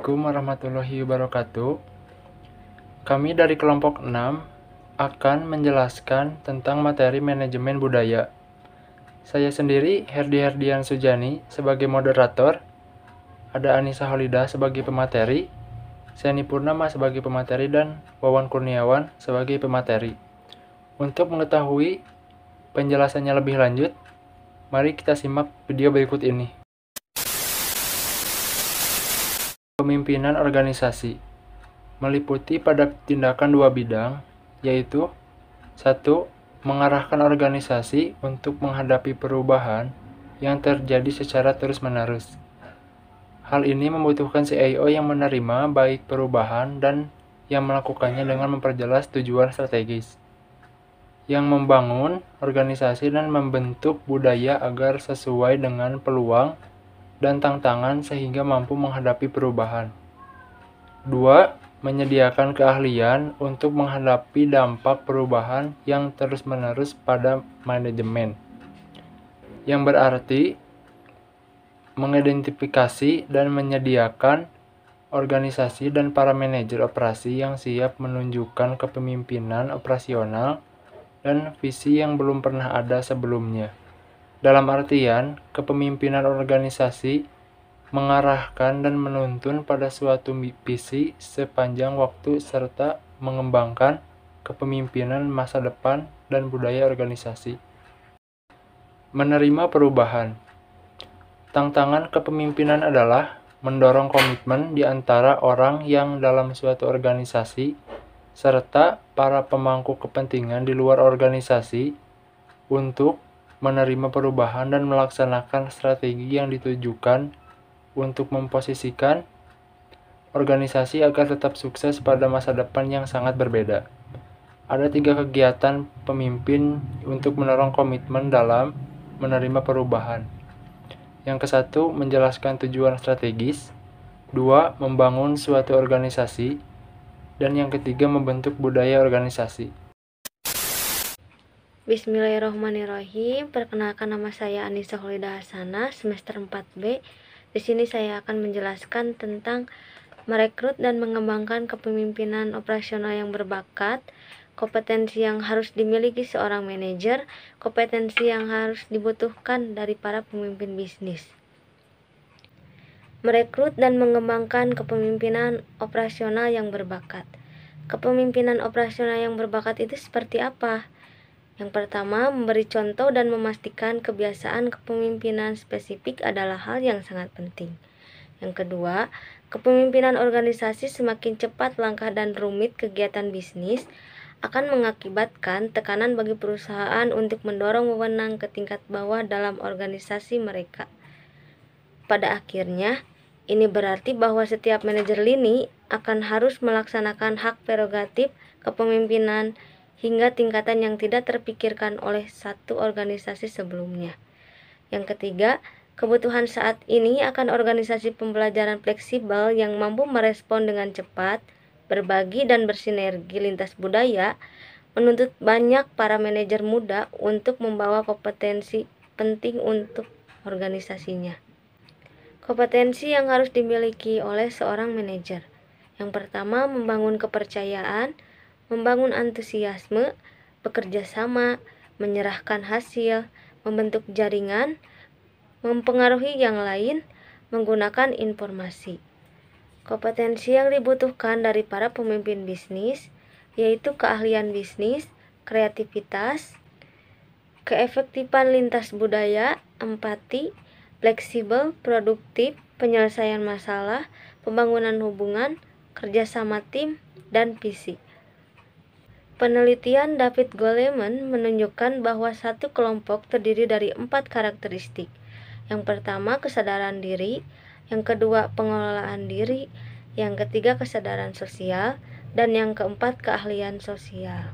Assalamualaikum warahmatullahi wabarakatuh. Kami dari kelompok 6 akan menjelaskan tentang materi manajemen budaya. Saya sendiri, Herdi Herdian Sujani, sebagai moderator, ada Anissa Holidah sebagai pemateri, Seni Purnama sebagai pemateri, dan Wawan Kurniawan sebagai pemateri. Untuk mengetahui penjelasannya lebih lanjut, mari kita simak video berikut ini. Pemimpinan organisasi meliputi pada tindakan dua bidang, yaitu 1. Mengarahkan organisasi untuk menghadapi perubahan yang terjadi secara terus-menerus. Hal ini membutuhkan CIO yang menerima baik perubahan dan yang melakukannya dengan memperjelas tujuan strategis, yang membangun organisasi dan membentuk budaya agar sesuai dengan peluang dan tantangan sehingga mampu menghadapi perubahan. 2. Menyediakan keahlian untuk menghadapi dampak perubahan yang terus-menerus pada manajemen, yang berarti mengidentifikasi dan menyediakan organisasi dan para manajer operasi yang siap menunjukkan kepemimpinan operasional dan visi yang belum pernah ada sebelumnya. Dalam artian, kepemimpinan organisasi mengarahkan dan menuntun pada suatu visi sepanjang waktu serta mengembangkan kepemimpinan masa depan dan budaya organisasi. Menerima perubahan. Tantangan kepemimpinan adalah mendorong komitmen di antara orang yang dalam suatu organisasi serta para pemangku kepentingan di luar organisasi untuk menerima perubahan dan melaksanakan strategi yang ditujukan untuk memposisikan organisasi agar tetap sukses pada masa depan yang sangat berbeda. Ada 3 kegiatan pemimpin untuk mendorong komitmen dalam menerima perubahan. Yang ke-1, menjelaskan tujuan strategis. 2, membangun suatu organisasi. Dan yang ketiga, membentuk budaya organisasi. Bismillahirrahmanirrahim. Perkenalkan, nama saya Anissa Holidah Hasanah, semester 4B. Di sini saya akan menjelaskan tentang merekrut dan mengembangkan kepemimpinan operasional yang berbakat, kompetensi yang harus dimiliki seorang manajer, kompetensi yang harus dibutuhkan dari para pemimpin bisnis. Merekrut dan mengembangkan kepemimpinan operasional yang berbakat. Kepemimpinan operasional yang berbakat itu seperti apa? Yang pertama, memberi contoh dan memastikan kebiasaan kepemimpinan spesifik adalah hal yang sangat penting. Yang kedua, kepemimpinan organisasi semakin cepat langkah dan rumit kegiatan bisnis akan mengakibatkan tekanan bagi perusahaan untuk mendorong wewenang ke tingkat bawah dalam organisasi mereka. Pada akhirnya, ini berarti bahwa setiap manajer lini akan harus melaksanakan hak prerogatif kepemimpinan hingga tingkatan yang tidak terpikirkan oleh satu organisasi sebelumnya. Yang ketiga, kebutuhan saat ini akan organisasi pembelajaran fleksibel yang mampu merespon dengan cepat, berbagi dan bersinergi lintas budaya, menuntut banyak para manajer muda untuk membawa kompetensi penting untuk organisasinya. Kompetensi yang harus dimiliki oleh seorang manajer. Yang pertama, membangun kepercayaan, membangun antusiasme, bekerja sama, menyerahkan hasil, membentuk jaringan, mempengaruhi yang lain, menggunakan informasi. Kompetensi yang dibutuhkan dari para pemimpin bisnis yaitu keahlian bisnis, kreativitas, keefektifan lintas budaya, empati, fleksibel, produktif, penyelesaian masalah, pembangunan hubungan, kerjasama tim, dan visi. Penelitian David Goleman menunjukkan bahwa satu kelompok terdiri dari 4 karakteristik. Yang pertama, kesadaran diri. Yang kedua, pengelolaan diri. Yang ketiga, kesadaran sosial. Dan yang keempat, keahlian sosial.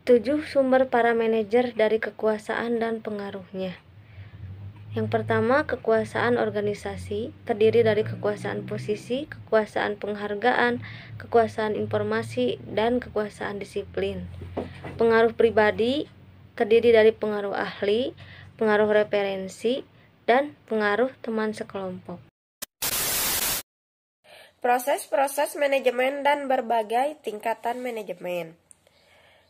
7 sumber para manajer dari kekuasaan dan pengaruhnya. Yang pertama, kekuasaan organisasi terdiri dari kekuasaan posisi, kekuasaan penghargaan, kekuasaan informasi, dan kekuasaan disiplin. Pengaruh pribadi terdiri dari pengaruh ahli, pengaruh referensi, dan pengaruh teman sekelompok. proses-proses manajemen dan berbagai tingkatan manajemen.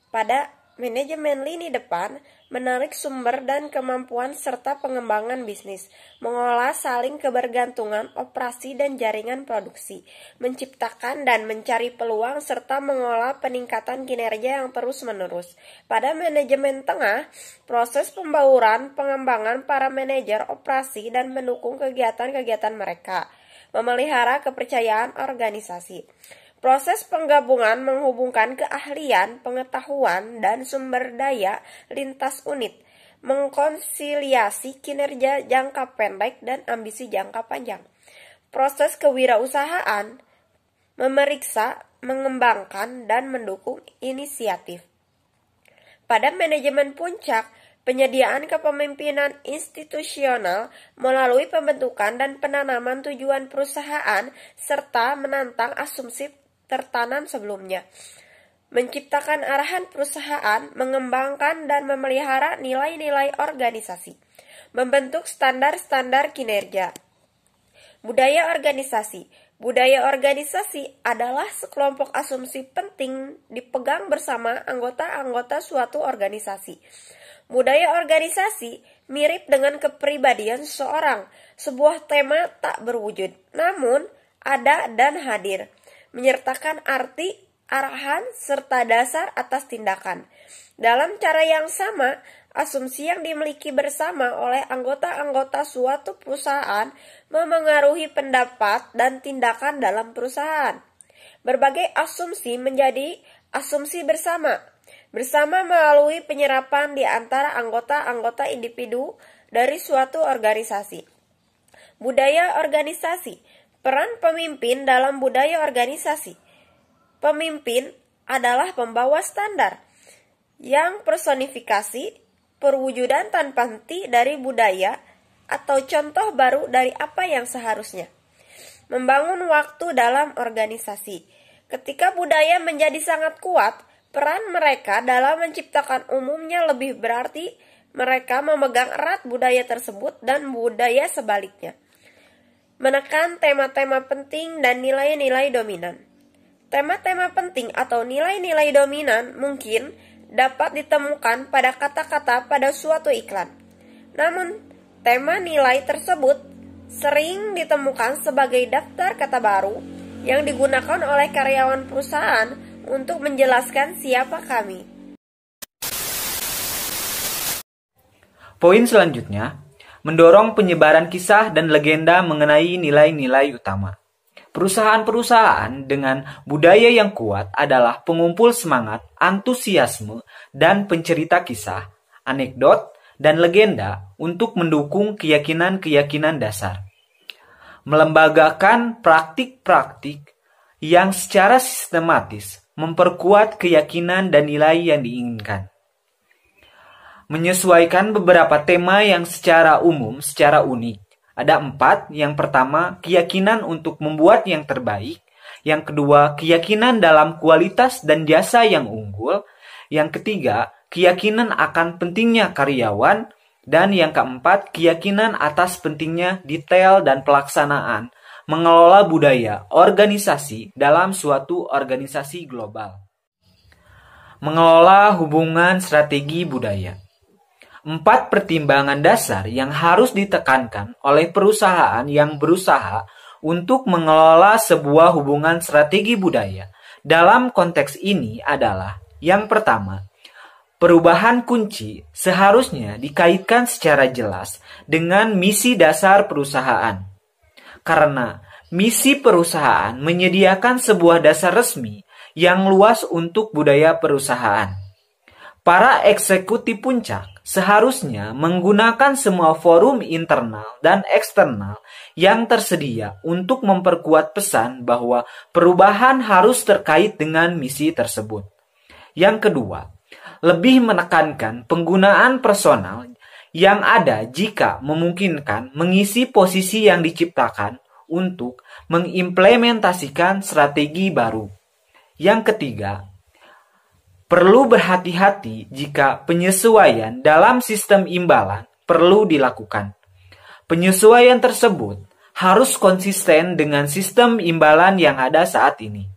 Pada manajemen lini depan, menarik sumber dan kemampuan serta pengembangan bisnis, mengolah saling kebergantungan operasi dan jaringan produksi, menciptakan dan mencari peluang serta mengolah peningkatan kinerja yang terus-menerus. Pada manajemen tengah, proses pembauran, pengembangan para manajer operasi dan mendukung kegiatan-kegiatan mereka, memelihara kepercayaan organisasi. Proses penggabungan menghubungkan keahlian, pengetahuan, dan sumber daya lintas unit, mengkonsiliasi kinerja jangka pendek dan ambisi jangka panjang. Proses kewirausahaan, memeriksa, mengembangkan, dan mendukung inisiatif. Pada manajemen puncak, penyediaan kepemimpinan institusional melalui pembentukan dan penanaman tujuan perusahaan serta menantang asumsi tertanam sebelumnya. Menciptakan arahan perusahaan, mengembangkan dan memelihara nilai-nilai organisasi. Membentuk standar-standar kinerja. Budaya organisasi. Budaya organisasi adalah sekelompok asumsi penting dipegang bersama anggota-anggota suatu organisasi. Budaya organisasi mirip dengan kepribadian seseorang, sebuah tema tak berwujud, namun ada dan hadir, menyertakan arti, arahan, serta dasar atas tindakan. Dalam cara yang sama, asumsi yang dimiliki bersama oleh anggota-anggota suatu perusahaan memengaruhi pendapat dan tindakan dalam perusahaan. Berbagai asumsi menjadi asumsi bersama melalui penyerapan di antara anggota-anggota individu dari suatu organisasi. Budaya organisasi. Peran pemimpin dalam budaya organisasi. Pemimpin adalah pembawa standar yang personifikasi perwujudan tanpa henti dari budaya atau contoh baru dari apa yang seharusnya. Membangun waktu dalam organisasi. Ketika budaya menjadi sangat kuat, peran mereka dalam menciptakan umumnya lebih berarti mereka memegang erat budaya tersebut dan budaya sebaliknya. Menekan tema-tema penting dan nilai-nilai dominan. Tema-tema penting atau nilai-nilai dominan mungkin dapat ditemukan pada kata-kata pada suatu iklan. Namun, tema nilai tersebut sering ditemukan sebagai daftar kata baru yang digunakan oleh karyawan perusahaan untuk menjelaskan siapa kami. Poin selanjutnya, mendorong penyebaran kisah dan legenda mengenai nilai-nilai utama. Perusahaan-perusahaan dengan budaya yang kuat adalah pengumpul semangat, antusiasme, dan pencerita kisah, anekdot, dan legenda untuk mendukung keyakinan-keyakinan dasar. Melembagakan praktik-praktik yang secara sistematis memperkuat keyakinan dan nilai yang diinginkan. Menyesuaikan beberapa tema yang secara umum, secara unik. Ada 4. Yang pertama, keyakinan untuk membuat yang terbaik. Yang kedua, keyakinan dalam kualitas dan jasa yang unggul. Yang ketiga, keyakinan akan pentingnya karyawan. Dan yang keempat, keyakinan atas pentingnya detail dan pelaksanaan mengelola budaya organisasi dalam suatu organisasi global. Mengelola hubungan strategi budaya. 4 pertimbangan dasar yang harus ditekankan oleh perusahaan yang berusaha untuk mengelola sebuah hubungan strategi budaya. Dalam konteks ini adalah, yang pertama, perubahan kunci seharusnya dikaitkan secara jelas dengan misi dasar perusahaan. Karena misi perusahaan menyediakan sebuah dasar resmi yang luas untuk budaya perusahaan. Para eksekutif puncak seharusnya menggunakan semua forum internal dan eksternal yang tersedia untuk memperkuat pesan bahwa perubahan harus terkait dengan misi tersebut. Yang kedua, lebih menekankan penggunaan personal yang ada jika memungkinkan mengisi posisi yang diciptakan untuk mengimplementasikan strategi baru. Yang ketiga, perlu berhati-hati jika penyesuaian dalam sistem imbalan perlu dilakukan. Penyesuaian tersebut harus konsisten dengan sistem imbalan yang ada saat ini.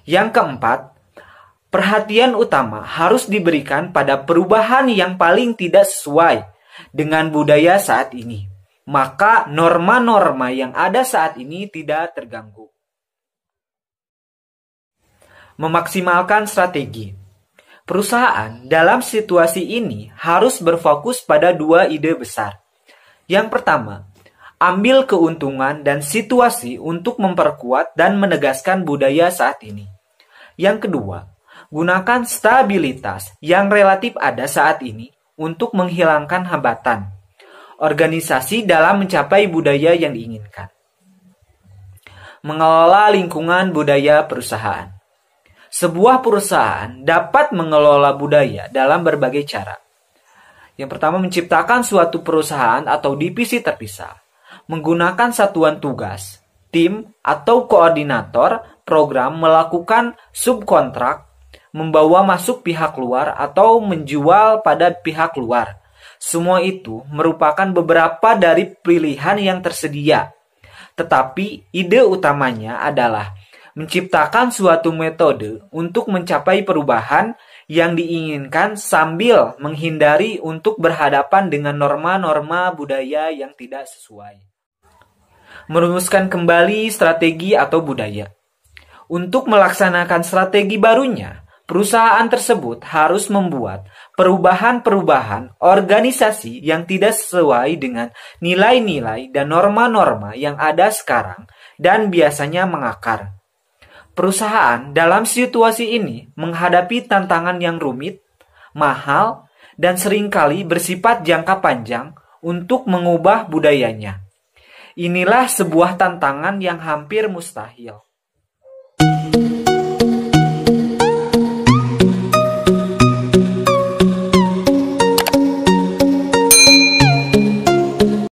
Yang keempat, perhatian utama harus diberikan pada perubahan yang paling tidak sesuai dengan budaya saat ini. Maka norma-norma yang ada saat ini tidak terganggu. Memaksimalkan strategi. Perusahaan dalam situasi ini harus berfokus pada dua ide besar. Yang pertama, ambil keuntungan dan situasi untuk memperkuat dan menegaskan budaya saat ini. Yang kedua, gunakan stabilitas yang relatif ada saat ini untuk menghilangkan hambatan organisasi dalam mencapai budaya yang diinginkan. Mengelola lingkungan budaya perusahaan. Sebuah perusahaan dapat mengelola budaya dalam berbagai cara. Yang pertama, menciptakan suatu perusahaan atau divisi terpisah, menggunakan satuan tugas, tim atau koordinator program, melakukan subkontrak, membawa masuk pihak luar atau menjual pada pihak luar. Semua itu merupakan beberapa dari pilihan yang tersedia. Tetapi ide utamanya adalah menciptakan suatu metode untuk mencapai perubahan yang diinginkan sambil menghindari untuk berhadapan dengan norma-norma budaya yang tidak sesuai. Merumuskan kembali strategi atau budaya. Untuk melaksanakan strategi barunya, perusahaan tersebut harus membuat perubahan-perubahan organisasi yang tidak sesuai dengan nilai-nilai dan norma-norma yang ada sekarang dan biasanya mengakar. Perusahaan dalam situasi ini menghadapi tantangan yang rumit, mahal, dan seringkali bersifat jangka panjang untuk mengubah budayanya. Inilah sebuah tantangan yang hampir mustahil.